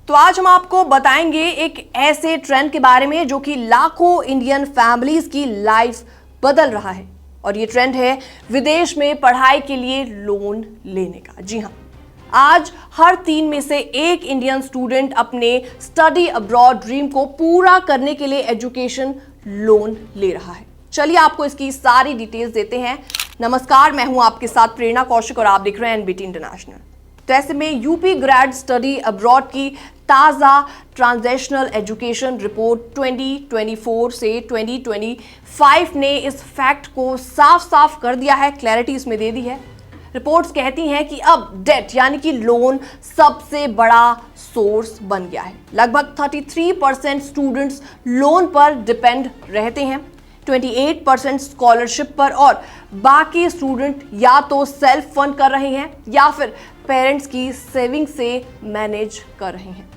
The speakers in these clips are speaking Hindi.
तो आज हम आपको बताएंगे एक ऐसे ट्रेंड के बारे में जो कि लाखों इंडियन फैमिलीज की लाइफ बदल रहा है। और ये ट्रेंड है विदेश में पढ़ाई के लिए लोन लेने का। जी हां, आज हर 3 में से एक इंडियन स्टूडेंट अपने स्टडी अब्रॉड ड्रीम को पूरा करने के लिए एजुकेशन लोन ले रहा है। चलिए आपको इसकी सारी डिटेल्स देते हैं। नमस्कार, मैं हूं आपके साथ प्रेरणा कौशिक और आप देख रहे हैं एनबीटी इंटरनेशनल। तो ऐसे में यूपी ग्रेड स्टडी अब्रॉड की ताज़ा ट्रांजिशनल एजुकेशन रिपोर्ट 2024 से 2025 ने इस फैक्ट को साफ साफ कर दिया है, क्लैरिटी इसमें दे दी है। रिपोर्ट्स कहती हैं कि अब डेट यानी कि लोन सबसे बड़ा सोर्स बन गया है। लगभग 33% स्टूडेंट्स लोन पर डिपेंड रहते हैं, 28% स्कॉलरशिप पर और बाकी स्टूडेंट या तो सेल्फ फंड कर रहे हैं या फिर पेरेंट्स की सेविंग से मैनेज कर रहे हैं।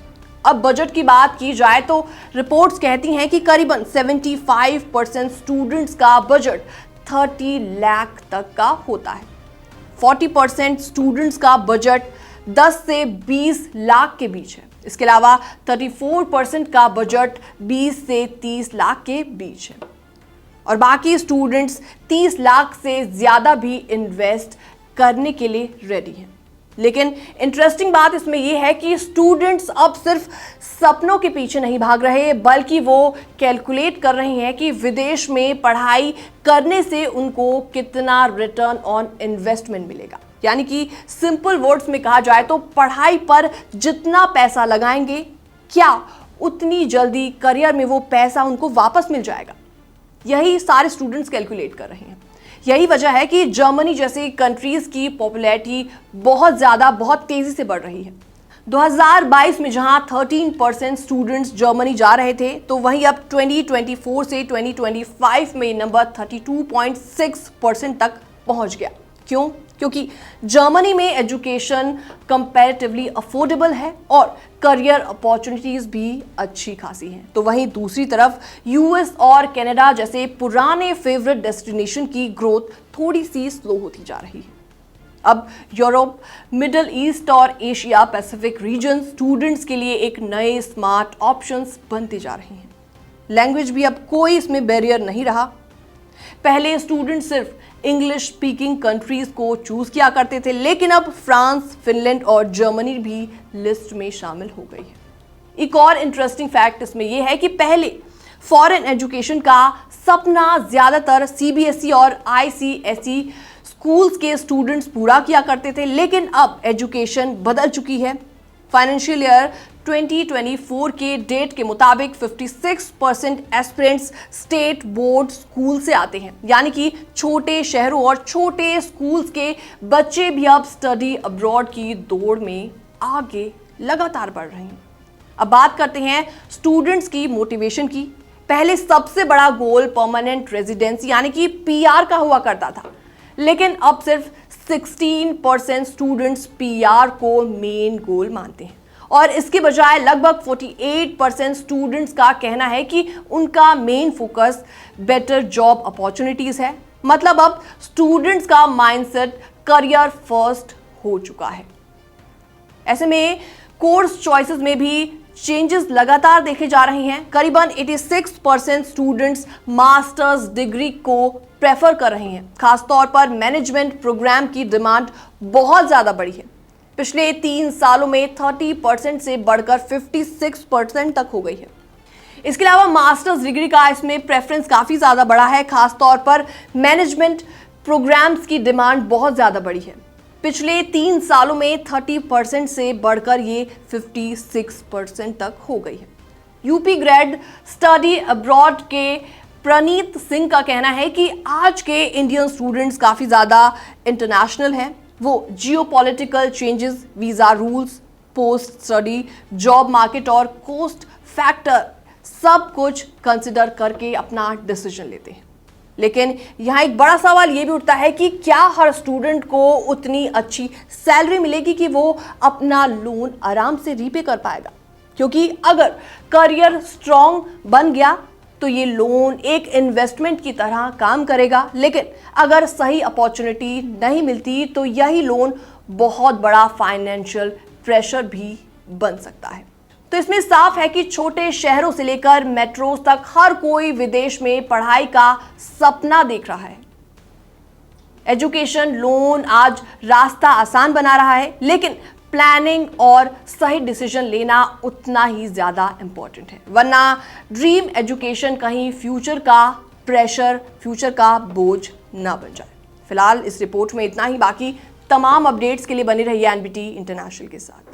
अब बजट की बात की जाए तो रिपोर्ट्स कहती हैं कि करीबन 75% स्टूडेंट्स का बजट 30 लाख तक का होता है। 40% स्टूडेंट्स का बजट 10 से 20 लाख के बीच है। इसके अलावा 34% का बजट 20 से 30 लाख के बीच है और बाकी स्टूडेंट्स 30 लाख से ज़्यादा भी इन्वेस्ट करने के लिए रेडी हैं। लेकिन इंटरेस्टिंग बात इसमें यह है कि स्टूडेंट्स अब सिर्फ सपनों के पीछे नहीं भाग रहे, बल्कि वो कैलकुलेट कर रहे हैं कि विदेश में पढ़ाई करने से उनको कितना रिटर्न ऑन इन्वेस्टमेंट मिलेगा। यानी कि सिंपल वर्ड्स में कहा जाए तो पढ़ाई पर जितना पैसा लगाएंगे, क्या उतनी जल्दी करियर में वो पैसा उनको वापस मिल जाएगा। यही सारे स्टूडेंट्स कैलकुलेट कर रहे हैं। यही वजह है कि जर्मनी जैसी कंट्रीज की पॉपुलैरिटी बहुत तेजी से बढ़ रही है। 2022 में जहां 13% स्टूडेंट्स जर्मनी जा रहे थे, तो वहीं अब 2024 से 2025 में नंबर 32.6% तक पहुंच गया। क्यों? क्योंकि जर्मनी में एजुकेशन कंपैरेटिवली अफोर्डेबल है और करियर अपॉर्चुनिटीज भी अच्छी खासी हैं। तो वहीं दूसरी तरफ यूएस और कनाडा जैसे पुराने फेवरेट डेस्टिनेशन की ग्रोथ थोड़ी सी स्लो होती जा रही है। अब यूरोप, मिडिल ईस्ट और एशिया पैसिफिक रीजन स्टूडेंट्स के लिए एक नए स्मार्ट ऑप्शंस बनते जा रहे हैं। लैंग्वेज भी अब कोई इसमें बैरियर नहीं रहा। पहले स्टूडेंट सिर्फ इंग्लिश स्पीकिंग कंट्रीज को चूज किया करते थे, लेकिन अब फ्रांस, फिनलैंड और जर्मनी भी लिस्ट में शामिल हो गई है। एक और इंटरेस्टिंग फैक्ट इसमें यह है कि पहले फॉरेन एजुकेशन का सपना ज्यादातर सीबीएसई और आईसीएसई स्कूल्स के स्टूडेंट्स पूरा किया करते थे, लेकिन अब एजुकेशन बदल चुकी है। फाइनेंशियल ईयर 2024 के डेट के मुताबिक 56% एस्पिरेंट्स स्टेट बोर्ड स्कूल से आते हैं। यानी कि छोटे शहरों और छोटे स्कूल्स के बच्चे भी अब स्टडी अब्रॉड की दौड़ में आगे लगातार बढ़ रहे हैं। अब बात करते हैं स्टूडेंट्स की मोटिवेशन की। पहले सबसे बड़ा गोल परमानेंट रेजिडेंसी यानी कि पीआर का हुआ करता था, लेकिन अब सिर्फ 16% स्टूडेंट्स पीआर को मेन गोल मानते हैं और इसके बजाय लगभग 48% स्टूडेंट्स का कहना है कि उनका main focus better job opportunities है। मतलब अब स्टूडेंट्स का माइंडसेट करियर फर्स्ट हो चुका है। ऐसे में कोर्स चॉइसेस में भी चेंजेस लगातार देखे जा रहे हैं। करीबन 86% स्टूडेंट्स मास्टर्स डिग्री को प्रेफर कर रहे हैं। खासतौर पर मैनेजमेंट प्रोग्राम की डिमांड बहुत ज़्यादा बढ़ी है। पिछले 3 सालों में 30% से बढ़कर 56% तक हो गई है। इसके अलावा मास्टर्स डिग्री का इसमें प्रेफरेंस काफ़ी ज़्यादा बढ़ा है। खासतौर पर मैनेजमेंट प्रोग्राम्स की डिमांड बहुत ज़्यादा बढ़ी है। पिछले 3 सालों में 30% से बढ़कर ये 56% तक हो गई है। यूपी ग्रेड स्टडी अब्रॉड के प्रणीत सिंह का कहना है कि आज के इंडियन स्टूडेंट्स काफ़ी ज़्यादा इंटरनेशनल हैं। वो geopolitical changes, visa rules, post study job market और कॉस्ट फैक्टर सब कुछ कंसिडर करके अपना डिसीजन लेते हैं। लेकिन यहाँ एक बड़ा सवाल ये भी उठता है कि क्या हर स्टूडेंट को उतनी अच्छी सैलरी मिलेगी कि वो अपना लोन आराम से रीपे कर पाएगा। क्योंकि अगर करियर स्ट्रॉन्ग बन गया तो ये लोन एक इन्वेस्टमेंट की तरह काम करेगा, लेकिन अगर सही अपॉर्चुनिटी नहीं मिलती तो यही लोन बहुत बड़ा फाइनेंशियल प्रेशर भी बन सकता है। तो इसमें साफ है कि छोटे शहरों से लेकर मेट्रोज तक हर कोई विदेश में पढ़ाई का सपना देख रहा है। एजुकेशन लोन आज रास्ता आसान बना रहा है, लेकिन प्लानिंग और सही डिसीजन लेना उतना ही ज्यादा इंपॉर्टेंट है, वरना ड्रीम एजुकेशन कहीं फ्यूचर का प्रेशर, फ्यूचर का बोझ ना बन जाए। फिलहाल इस रिपोर्ट में इतना ही। बाकी तमाम अपडेट्स के लिए बने रहिए एनबीटी इंटरनेशनल के साथ।